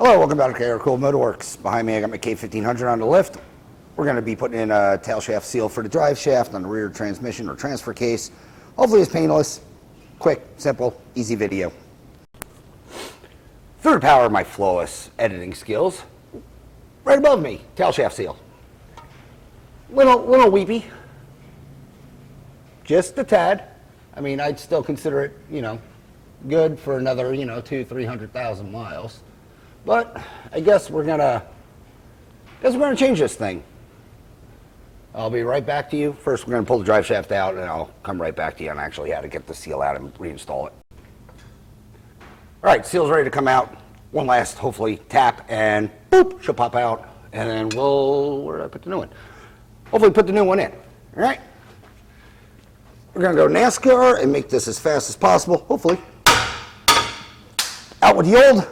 Hello, welcome back to Air-Cooled Motorworks. Behind me I got my K1500 on the lift. We're going to be putting in a tail shaft seal for the drive shaft on the rear transmission or transfer case. Hopefully it's painless, quick, simple, easy video. Through the power of my flawless editing skills, right above me, tail shaft seal. Little weepy, just a tad. I mean, I'd still consider it, good for another, 200,000-300,000 miles. But I guess we're gonna change this thing. I'll be right back to you. First, we're gonna pull the drive shaft out, and I'll come right back to you on actually how to get the seal out and reinstall it. All right, seal's ready to come out. One last, hopefully, tap, and boop, she'll pop out. And then where did I put the new one? Hopefully put the new one in, all right? We're gonna go NASCAR and make this as fast as possible, hopefully. Out with the old.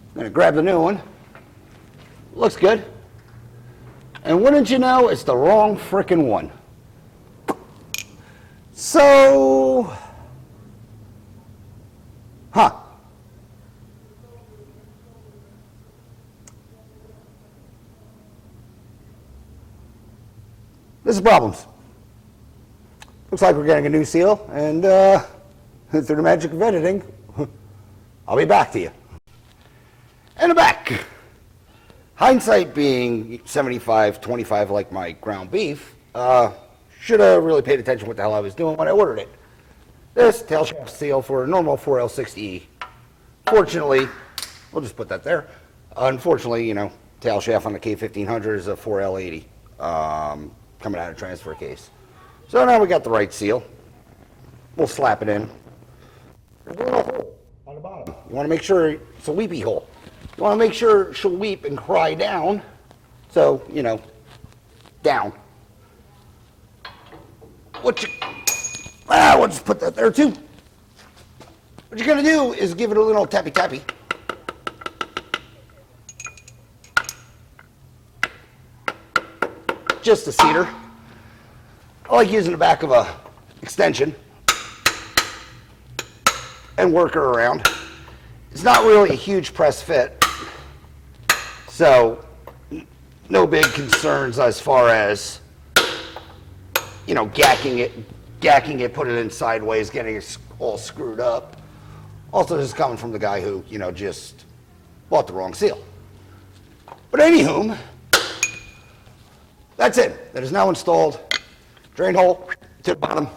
I'm gonna grab the new one. Looks good. And wouldn't you know, it's the wrong frickin' one. So, this is problems. Looks like we're getting a new seal, and through the magic of editing, I'll be back to you. And I'm back. Hindsight being 75-25 like my ground beef, should have really paid attention to what the hell I was doing when I ordered it. This tail shaft seal for a normal 4L60E. Fortunately, we'll just put that there. Unfortunately, tail shaft on the K1500 is a 4L80 coming out of transfer case. So now we got the right seal. We'll slap it in. There's a little hole on the bottom. You want to make sure it's a weepy hole. You want to make sure she'll weep and cry down. So, down. We'll just put that there too. What you're going to do is give it a little tappy-tappy. Just a cedar. I like using the back of a extension and work her around. It's not really a huge press fit. So, no big concerns as far as, gacking it, put it in sideways, getting it all screwed up. Also, this is coming from the guy who, just bought the wrong seal. But anywho, that's it. That is now installed. Drain hole to the bottom,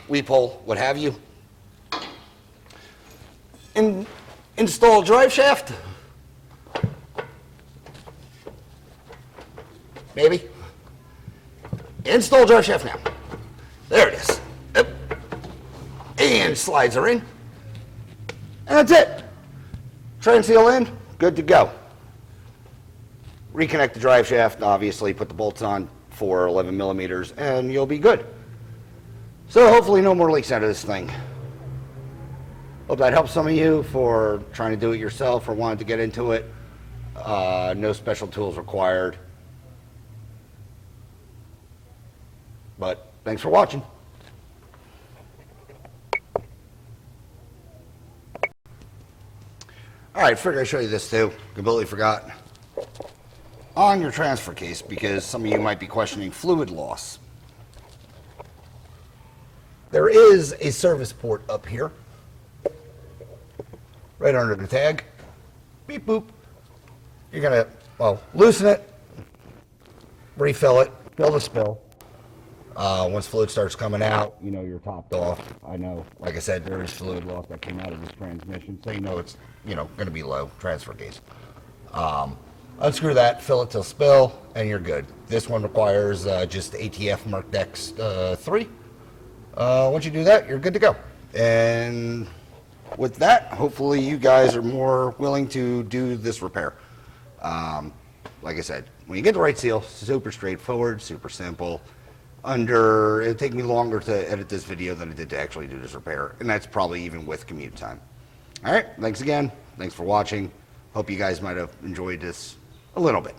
weep hole, what have you. Install drive shaft. Maybe. Install drive shaft now. There it is. Yep. And slides are in. And that's it. Train seal in, good to go. Reconnect the drive shaft, obviously, put the bolts on for 11 millimeters, and you'll be good. So hopefully no more leaks out of this thing. Hope that helps some of you for trying to do it yourself or wanting to get into it. No special tools required. But thanks for watching. All right, figured I'd show you this too. Completely forgot. On your transfer case, because some of you might be questioning fluid loss. There is a service port up here, right under the tag. Beep boop. You're gonna, loosen it, refill it, fill the spill. Once fluid starts coming out, you're topped off. I know, like I said, there is fluid loss that came out of this transmission, so it's, gonna be low transfer case. Unscrew that, fill it till spill, and you're good. This one requires just ATF Mercdex 3. Once you do that, you're good to go. And with that, hopefully you guys are more willing to do this repair. Like I said, when you get the right seal, super straightforward, super simple. It'd take me longer to edit this video than it did to actually do this repair, and that's probably even with commute time. All right, thanks again. Thanks for watching. Hope you guys might have enjoyed this a little bit.